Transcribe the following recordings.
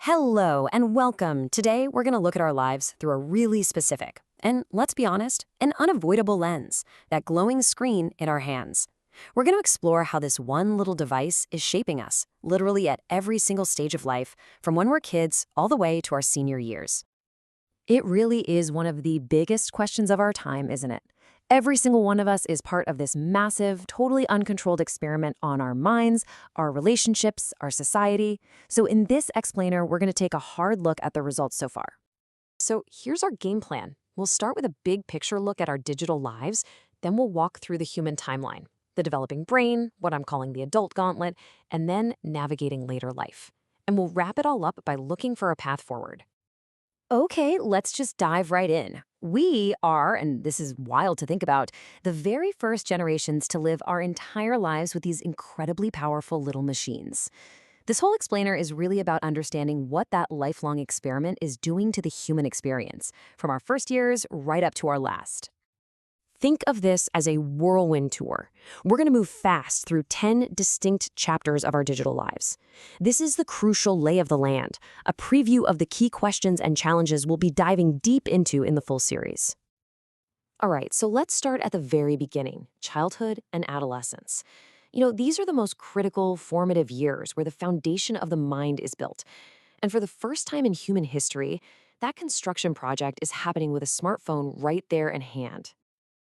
Hello and welcome. Today, we're going to look at our lives through a really specific, and let's be honest, an unavoidable lens, that glowing screen in our hands. We're going to explore how this one little device is shaping us, literally at every single stage of life, from when we're kids all the way to our senior years. It really is one of the biggest questions of our time, isn't it? Every single one of us is part of this massive, totally uncontrolled experiment on our minds, our relationships, our society. So in this explainer, we're going to take a hard look at the results so far. So here's our game plan. We'll start with a big picture look at our digital lives, then we'll walk through the human timeline, the developing brain, what I'm calling the adult gauntlet, and then navigating later life. And we'll wrap it all up by looking for a path forward. Okay, let's just dive right in. We are, and this is wild to think about, the very first generations to live our entire lives with these incredibly powerful little machines. This whole explainer is really about understanding what that lifelong experiment is doing to the human experience, from our first years right up to our last. Think of this as a whirlwind tour. We're going to move fast through 10 distinct chapters of our digital lives. This is the crucial lay of the land, a preview of the key questions and challenges we'll be diving deep into in the full series. All right, so let's start at the very beginning, childhood and adolescence. These are the most critical, formative years where the foundation of the mind is built. And for the first time in human history, that construction project is happening with a smartphone right there in hand.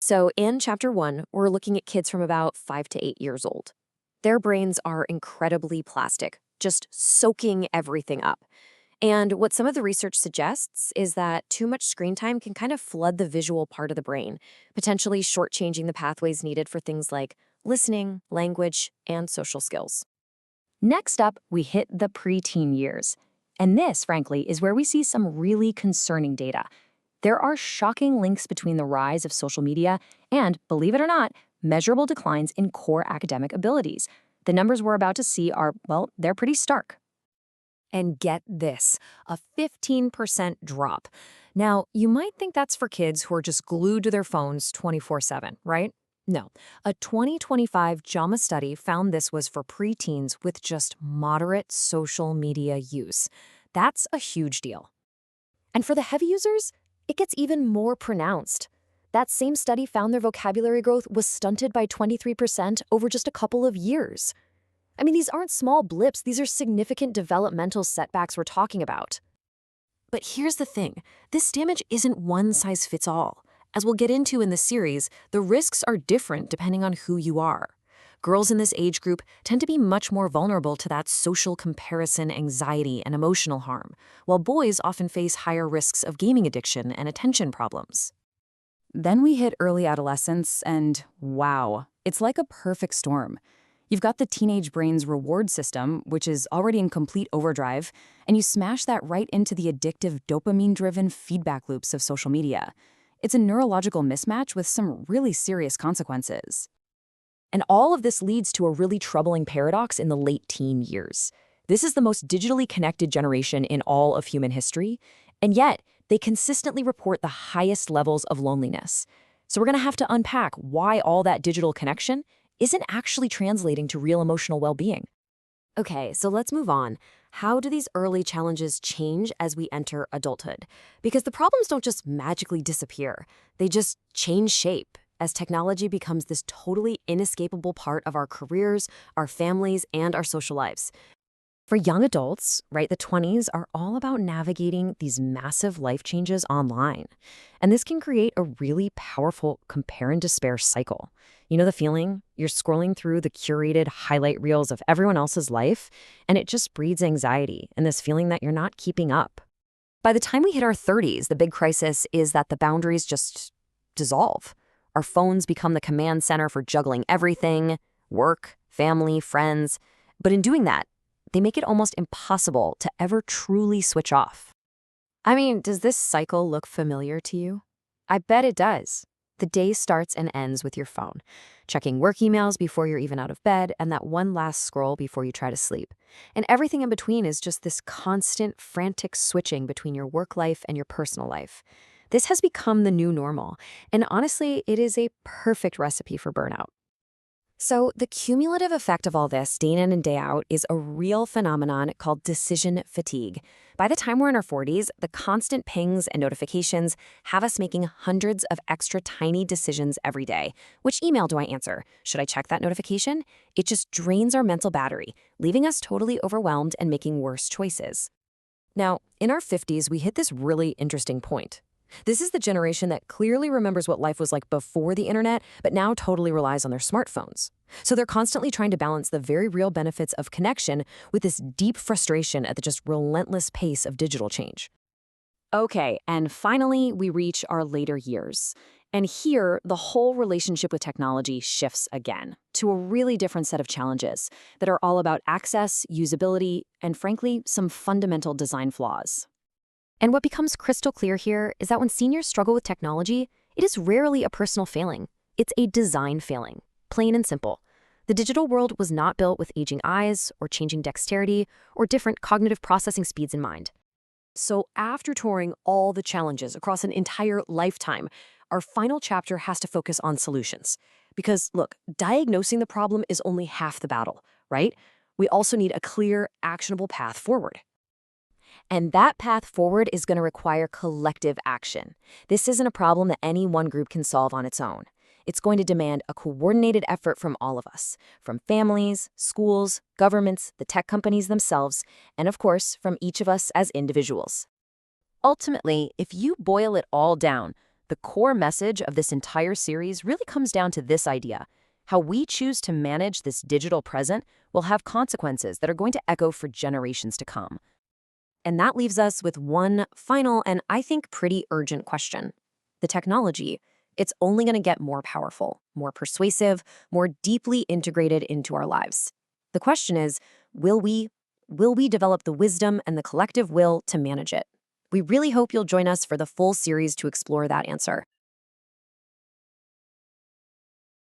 So in Chapter 1, we're looking at kids from about 5 to 8 years old. Their brains are incredibly plastic, just soaking everything up. And what some of the research suggests is that too much screen time can kind of flood the visual part of the brain, potentially shortchanging the pathways needed for things like listening, language, and social skills. Next up, we hit the preteen years. And this, frankly, is where we see some really concerning data. There are shocking links between the rise of social media and, believe it or not, measurable declines in core academic abilities. The numbers we're about to see are, well, they're pretty stark. And get this, a 15% drop. Now, you might think that's for kids who are just glued to their phones 24/7, right? No. A 2025 JAMA study found this was for preteens with just moderate social media use. That's a huge deal. And for the heavy users, it gets even more pronounced. That same study found their vocabulary growth was stunted by 23% over just a couple of years. I mean, these aren't small blips, these are significant developmental setbacks we're talking about. But here's the thing, this damage isn't one size fits all. As we'll get into in the series, the risks are different depending on who you are. Girls in this age group tend to be much more vulnerable to that social comparison, anxiety, and emotional harm, while boys often face higher risks of gaming addiction and attention problems. Then we hit early adolescence, and wow, it's like a perfect storm. You've got the teenage brain's reward system, which is already in complete overdrive, and you smash that right into the addictive dopamine-driven feedback loops of social media. It's a neurological mismatch with some really serious consequences. And all of this leads to a really troubling paradox in the late teen years. This is the most digitally connected generation in all of human history, and yet they consistently report the highest levels of loneliness. So we're going to have to unpack why all that digital connection isn't actually translating to real emotional well-being. Okay, so let's move on. How do these early challenges change as we enter adulthood? Because the problems don't just magically disappear, they just change shape as technology becomes this totally inescapable part of our careers, our families, and our social lives. For young adults, right, the 20s are all about navigating these massive life changes online. And this can create a really powerful compare and despair cycle. You know the feeling? You're scrolling through the curated highlight reels of everyone else's life, and it just breeds anxiety and this feeling that you're not keeping up. By the time we hit our 30s, the big crisis is that the boundaries just dissolve. Our phones become the command center for juggling everything, work, family, friends. But in doing that, they make it almost impossible to ever truly switch off. I mean, does this cycle look familiar to you? I bet it does. The day starts and ends with your phone, checking work emails before you're even out of bed, and that one last scroll before you try to sleep. And everything in between is just this constant, frantic switching between your work life and your personal life. This has become the new normal, and honestly, it is a perfect recipe for burnout. So, the cumulative effect of all this, day in and day out, is a real phenomenon called decision fatigue. By the time we're in our 40s, the constant pings and notifications have us making hundreds of extra tiny decisions every day. Which email do I answer? Should I check that notification? It just drains our mental battery, leaving us totally overwhelmed and making worse choices. Now, in our 50s, we hit this really interesting point. This is the generation that clearly remembers what life was like before the internet, but now totally relies on their smartphones. So they're constantly trying to balance the very real benefits of connection with this deep frustration at the just relentless pace of digital change. Okay, and finally, we reach our later years. And here, the whole relationship with technology shifts again to a really different set of challenges that are all about access, usability, and frankly, some fundamental design flaws. And what becomes crystal clear here is that when seniors struggle with technology, it is rarely a personal failing. It's a design failing, plain and simple. The digital world was not built with aging eyes or changing dexterity or different cognitive processing speeds in mind. So after touring all the challenges across an entire lifetime, our final chapter has to focus on solutions. Because look, diagnosing the problem is only half the battle, right? We also need a clear, actionable path forward. And that path forward is going to require collective action. This isn't a problem that any one group can solve on its own. It's going to demand a coordinated effort from all of us, from families, schools, governments, the tech companies themselves, and of course, from each of us as individuals. Ultimately, if you boil it all down, the core message of this entire series really comes down to this idea. How we choose to manage this digital present will have consequences that are going to echo for generations to come. And that leaves us with one final and I think pretty urgent question. The technology, it's only going to get more powerful, more persuasive, more deeply integrated into our lives. The question is, will we develop the wisdom and the collective will to manage it? We really hope you'll join us for the full series to explore that answer.